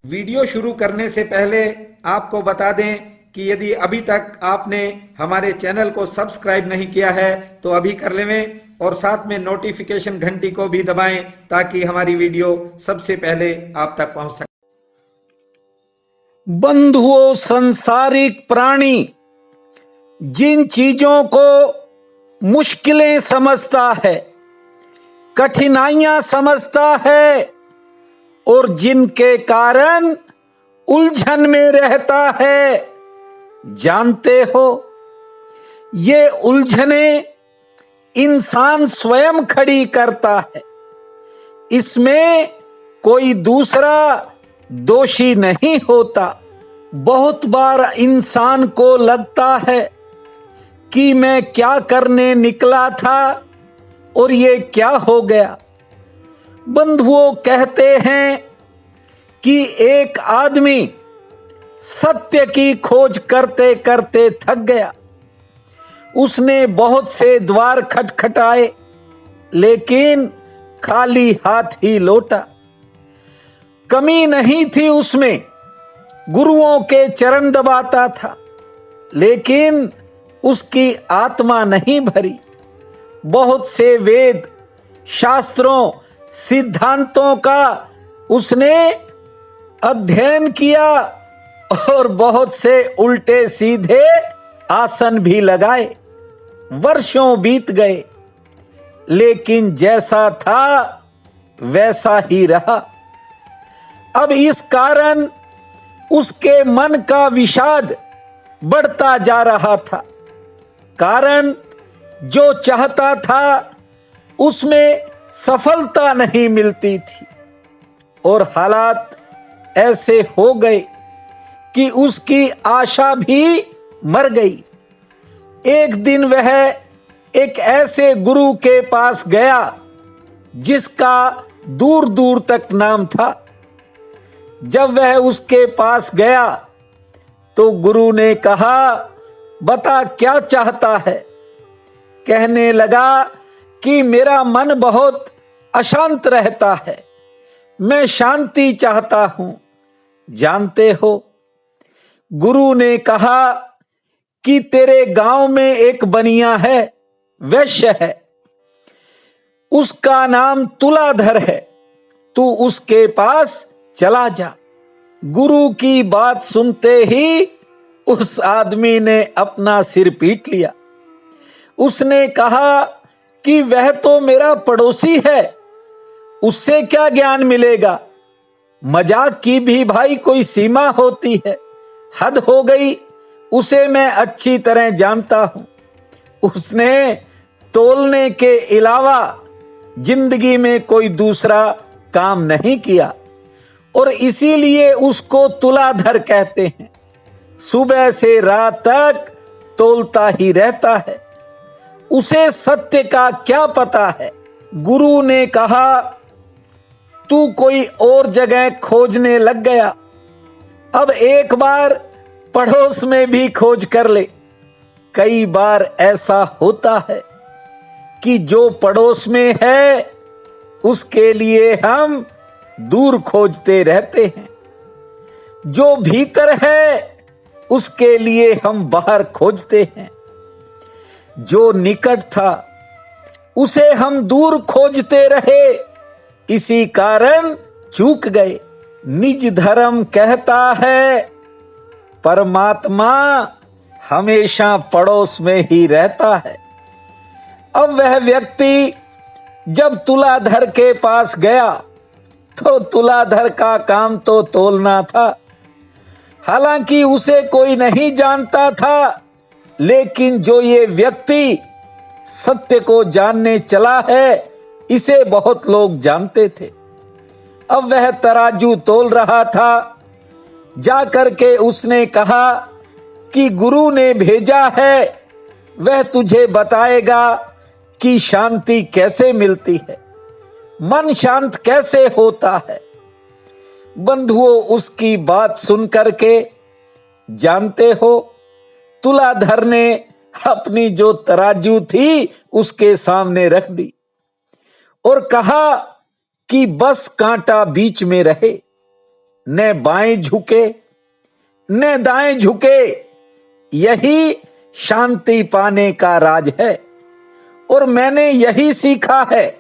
Video शुरू करने से पहले आपको बता दें कि यदि अभी तक आपने हमारे चैनल को सब्सक्राइब नहीं किया है तो अभी कर लें और साथ में नोटिफिकेशन घंटी को भी दबाएं ताकि हमारी वीडियो सबसे पहले आप तक पहुंच सके। बंधुओं, संसारिक प्राणी जिन चीजों को मुश्किलें समझता है, कठिनाइयां समझता है और जिनके कारण उलझन में रहता है, जानते हो ये उलझने इंसान स्वयं खड़ी करता है। इसमें कोई दूसरा दोषी नहीं होता। बहुत बार इंसान को लगता है कि मैं क्या करने निकला था और ये क्या हो गया। बंधुओं, कहते हैं कि एक आदमी सत्य की खोज करते करते थक गया। उसने बहुत से द्वार खटखटाए लेकिन खाली हाथ ही लौटा। कमी नहीं थी उसमें, गुरुओं के चरण दबाता था लेकिन उसकी आत्मा नहीं भरी। बहुत से वेद, शास्त्रों, सिद्धांतों का उसने अध्ययन किया और बहुत से उल्टे सीधे आसन भी लगाए। वर्षों बीत गए लेकिन जैसा था वैसा ही रहा। अब इस कारण उसके मन का विषाद बढ़ता जा रहा था। कारण जो चाहता था उसमें सफलता नहीं मिलती थी और हालात ऐसे हो गए कि उसकी आशा भी मर गई। एक दिन वह एक ऐसे गुरु के पास गया जिसका दूर दूर तक नाम था। जब वह उसके पास गया तो गुरु ने कहा, बता क्या चाहता है। कहने लगा कि मेरा मन बहुत अशांत रहता है, मैं शांति चाहता हूं। जानते हो, गुरु ने कहा कि तेरे गांव में एक बनिया है, वैश्य है, उसका नाम तुलाधर है, तू उसके पास चला जा। गुरु की बात सुनते ही उस आदमी ने अपना सिर पीट लिया। उसने कहा कि वह तो मेरा पड़ोसी है, उससे क्या ज्ञान मिलेगा। मजाक की भी भाई कोई सीमा होती है, हद हो गई। उसे मैं अच्छी तरह जानता हूं। उसने तोलने के अलावा जिंदगी में कोई दूसरा काम नहीं किया और इसीलिए उसको तुलाधर कहते हैं। सुबह से रात तक तोलता ही रहता है, उसे सत्य का क्या पता है। गुरु ने कहा, तू कोई और जगह खोजने लग गया, अब एक बार पड़ोस में भी खोज कर ले। कई बार ऐसा होता है कि जो पड़ोस में है उसके लिए हम दूर खोजते रहते हैं, जो भीतर है उसके लिए हम बाहर खोजते हैं। जो निकट था उसे हम दूर खोजते रहे, इसी कारण चूक गए। निज धर्म कहता है परमात्मा हमेशा पड़ोस में ही रहता है। अब वह व्यक्ति जब तुलाधर के पास गया तो तुलाधर का काम तो तोलना था। हालांकि उसे कोई नहीं जानता था, लेकिन जो ये व्यक्ति सत्य को जानने चला है इसे बहुत लोग जानते थे। अब वह तराजू तोल रहा था। जाकर के उसने कहा कि गुरु ने भेजा है, वह तुझे बताएगा कि शांति कैसे मिलती है, मन शांत कैसे होता है। बंधुओं, उसकी बात सुन करके जानते हो, तुलाधर ने अपनी जो तराजू थी उसके सामने रख दी और कहा कि बस कांटा बीच में रहे। न बाएं झुके न दाएं झुके, यही शांति पाने का राज है। और मैंने यही सीखा है,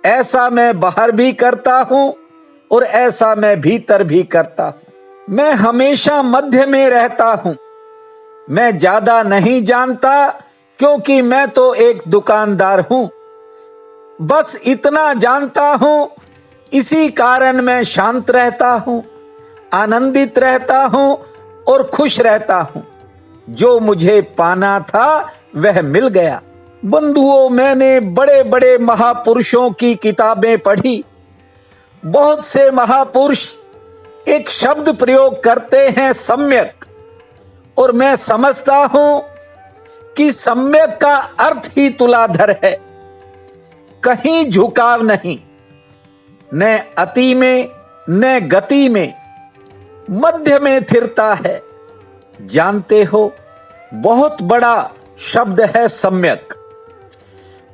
ऐसा मैं बाहर भी करता हूं और ऐसा मैं भीतर भी करता हूं। मैं हमेशा मध्य में रहता हूं। मैं ज्यादा नहीं जानता क्योंकि मैं तो एक दुकानदार हूं। बस इतना जानता हूं, इसी कारण मैं शांत रहता हूं, आनंदित रहता हूं और खुश रहता हूं। जो मुझे पाना था वह मिल गया। बंधुओं, मैंने बड़े बड़े महापुरुषों की किताबें पढ़ी। बहुत से महापुरुष एक शब्द प्रयोग करते हैं, सम्यक, और मैं समझता हूं कि सम्यक का अर्थ ही तुलाधर है। कहीं झुकाव नहीं, न अति में न गति में, मध्य में थिरता है। जानते हो, बहुत बड़ा शब्द है सम्यक।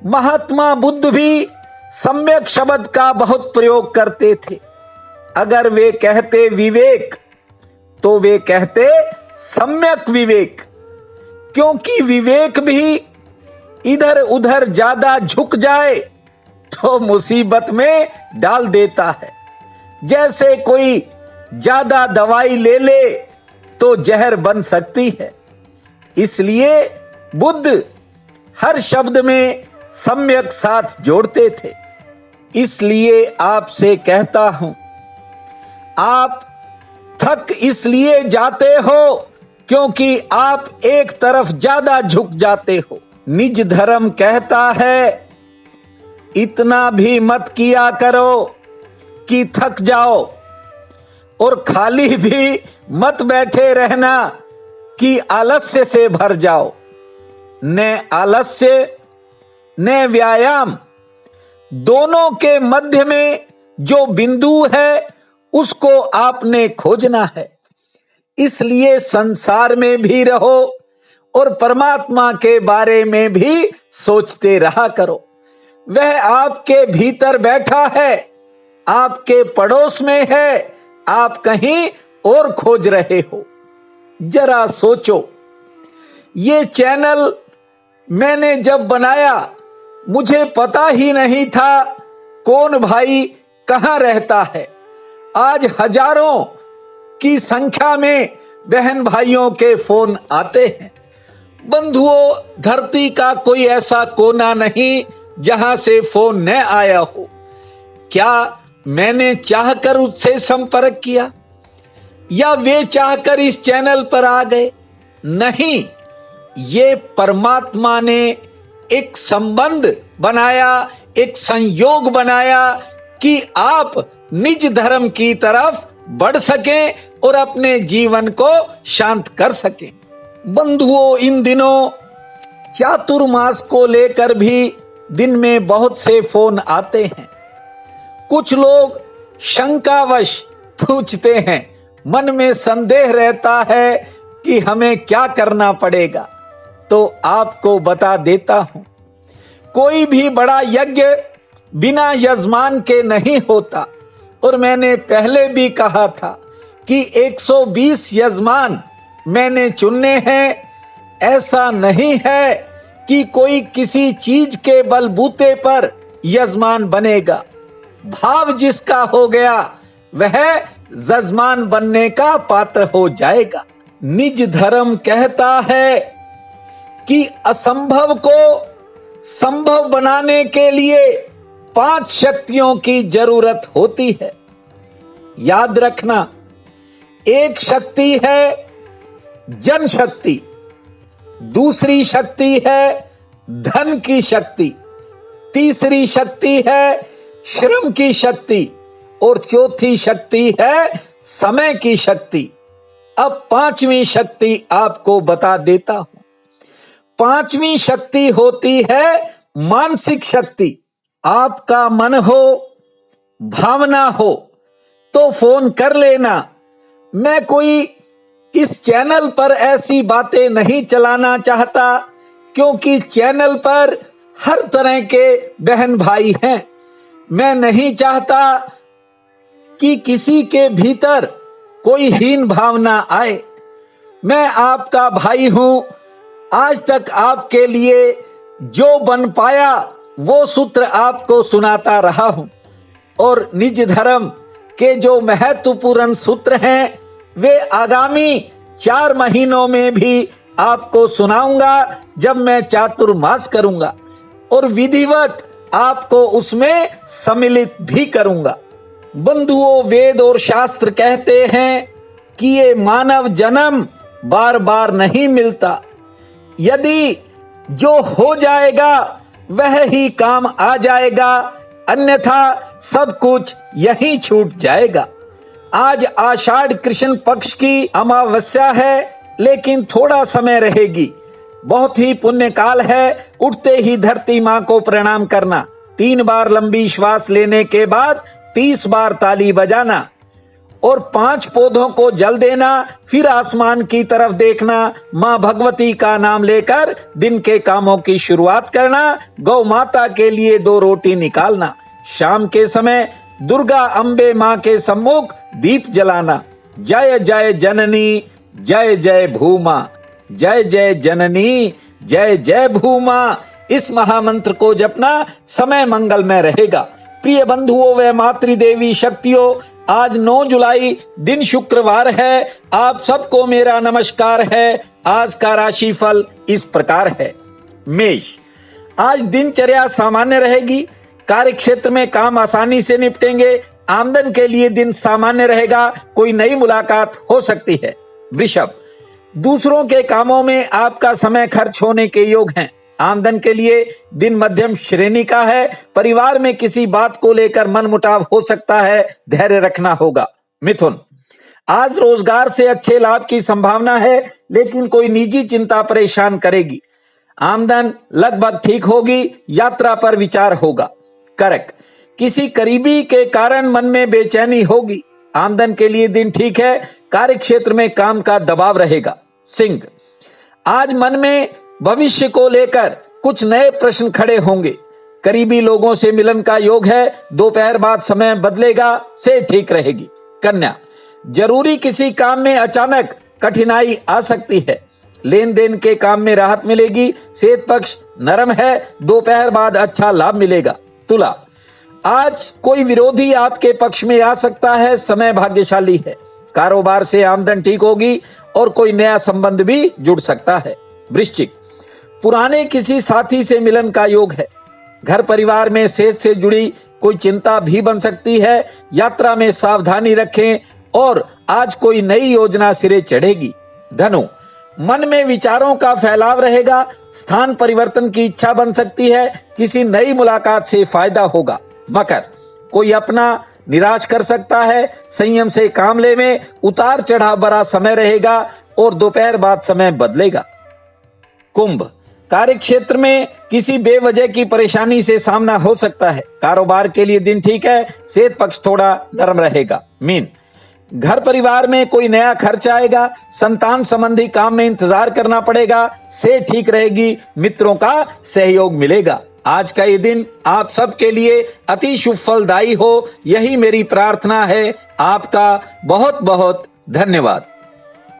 महात्मा बुद्ध भी सम्यक शब्द का बहुत प्रयोग करते थे। अगर वे कहते विवेक तो वे कहते सम्यक विवेक, क्योंकि विवेक भी इधर उधर ज्यादा झुक जाए तो मुसीबत में डाल देता है। जैसे कोई ज्यादा दवाई ले ले तो जहर बन सकती है। इसलिए बुद्ध हर शब्द में सम्यक साथ जोड़ते थे। इसलिए आपसे कहता हूं, आप थक इसलिए जाते हो क्योंकि आप एक तरफ ज्यादा झुक जाते हो। निज धर्म कहता है, इतना भी मत किया करो कि थक जाओ, और खाली भी मत बैठे रहना कि आलस्य से भर जाओ। न आलस्य न व्यायाम, दोनों के मध्य में जो बिंदु है उसको आपने खोजना है। इसलिए संसार में भी रहो और परमात्मा के बारे में भी सोचते रहा करो। वह आपके भीतर बैठा है, आपके पड़ोस में है, आप कहीं और खोज रहे हो। जरा सोचो, ये चैनल मैंने जब बनाया मुझे पता ही नहीं था कौन भाई कहां रहता है। आज हजारों की संख्या में बहन भाइयों के फोन आते हैं। बंधुओं, धरती का कोई ऐसा कोना नहीं जहां से फोन न आया हो। क्या मैंने चाहकर उससे संपर्क किया या वे चाहकर इस चैनल पर आ गए? नहीं, ये परमात्मा ने एक संबंध बनाया, एक संयोग बनाया कि आप निज धर्म की तरफ बढ़ सकें और अपने जीवन को शांत कर सकें। बंधुओं, इन दिनों चातुर्मास को लेकर भी दिन में बहुत से फोन आते हैं। कुछ लोग शंकावश पूछते हैं, मन में संदेह रहता है कि हमें क्या करना पड़ेगा। तो आपको बता देता हूं, कोई भी बड़ा यज्ञ बिना यजमान के नहीं होता। और मैंने पहले भी कहा था कि 120 यजमान मैंने चुनने हैं। ऐसा नहीं है कि कोई किसी चीज के बलबूते पर यजमान बनेगा। भाव जिसका हो गया वह जजमान बनने का पात्र हो जाएगा। निज धर्म कहता है कि असंभव को संभव बनाने के लिए 5 शक्तियों की जरूरत होती है। याद रखना, एक शक्ति है जनशक्ति, दूसरी शक्ति है धन की शक्ति, तीसरी शक्ति है श्रम की शक्ति और चौथी शक्ति है समय की शक्ति। अब 5वीं शक्ति आपको बता देता हूं। 5वीं शक्ति होती है मानसिक शक्ति। आपका मन हो, भावना हो तो फोन कर लेना। मैं कोई इस चैनल पर ऐसी बातें नहीं चलाना चाहता, क्योंकि चैनल पर हर तरह के बहन भाई हैं। मैं नहीं चाहता कि किसी के भीतर कोई हीन भावना आए। मैं आपका भाई हूं, आज तक आपके लिए जो बन पाया वो सूत्र आपको सुनाता रहा हूं, और निज धर्म के जो महत्वपूर्ण सूत्र हैं वे आगामी 4 महीनों में भी आपको सुनाऊंगा जब मैं चातुर्मास करूंगा, और विधिवत आपको उसमें सम्मिलित भी करूंगा। बंधुओं, वेद और शास्त्र कहते हैं कि ये मानव जन्म बार बार नहीं मिलता। यदि जो हो जाएगा वह ही काम आ जाएगा, अन्यथा सब कुछ यहीं छूट जाएगा। आज आषाढ़ कृष्ण पक्ष की अमावस्या है, लेकिन थोड़ा समय रहेगी। बहुत ही पुण्य काल है। उठते ही धरती मां को प्रणाम करना, 3 बार लंबी श्वास लेने के बाद 30 बार ताली बजाना, और 5 पौधों को जल देना, फिर आसमान की तरफ देखना, मां भगवती का नाम लेकर दिन के कामों की शुरुआत करना, गौ माता के लिए 2 रोटी निकालना, शाम के समय दुर्गा अंबे मां के सम्मुख दीप जलाना। जय जय जननी जय जय भूमा, जय जय जननी जय जय भूमा, इस महामंत्र को जपना समय मंगलमय रहेगा। प्रिय बंधुओं व मातृदेवी शक्तियों, आज 9 जुलाई दिन शुक्रवार है। आप सबको मेरा नमस्कार है। आज का राशिफल इस प्रकार है। मेष, आज दिनचर्या सामान्य रहेगी। कार्य क्षेत्र में काम आसानी से निपटेंगे। आमदन के लिए दिन सामान्य रहेगा, कोई नई मुलाकात हो सकती है। वृषभ, दूसरों के कामों में आपका समय खर्च होने के योग हैं। आमदन के लिए दिन मध्यम श्रेणी का है। परिवार में किसी बात को लेकर मनमुटाव हो सकता है, धैर्य रखना होगा। मिथुन, आज रोजगार से अच्छे लाभ की संभावना है, लेकिन कोई निजी चिंता परेशान करेगी। आमदन लगभग ठीक होगी, यात्रा पर विचार होगा। कर्क, किसी करीबी के कारण मन में बेचैनी होगी। आमदन के लिए दिन ठीक है, कार्य क्षेत्र में काम का दबाव रहेगा। सिंह, आज मन में भविष्य को लेकर कुछ नए प्रश्न खड़े होंगे। करीबी लोगों से मिलन का योग है, दोपहर बाद समय बदलेगा, से ठीक रहेगी। कन्या, जरूरी किसी काम में अचानक कठिनाई आ सकती है। लेन देन के काम में राहत मिलेगी। सेहत पक्ष नरम है, दोपहर बाद अच्छा लाभ मिलेगा। तुला, आज कोई विरोधी आपके पक्ष में आ सकता है, समय भाग्यशाली है। कारोबार से आमदन ठीक होगी और कोई नया संबंध भी जुड़ सकता है। वृश्चिक, पुराने किसी साथी से मिलन का योग है। घर परिवार में सेहत से जुड़ी कोई चिंता भी बन सकती है। यात्रा में सावधानी रखें और आज कोई नई योजना सिरे चढ़ेगी। धनु, मन में विचारों का फैलाव रहेगा। स्थान परिवर्तन की इच्छा बन सकती है। किसी नई मुलाकात से फायदा होगा। मकर, कोई अपना निराश कर सकता है। संयम से काम ले में उतार चढ़ाव भरा समय रहेगा और दोपहर बाद समय बदलेगा। कुंभ, कार्य क्षेत्र में किसी बेवजह की परेशानी से सामना हो सकता है। कारोबार के लिए दिन ठीक है, सेहत पक्ष थोड़ा नरम रहेगा। मीन, घर परिवार में कोई नया खर्च आएगा। संतान संबंधी काम में इंतजार करना पड़ेगा, से ठीक रहेगी। मित्रों का सहयोग मिलेगा। आज का ये दिन आप सबके लिए अति शुभ फलदायी हो, यही मेरी प्रार्थना है। आपका बहुत बहुत धन्यवाद।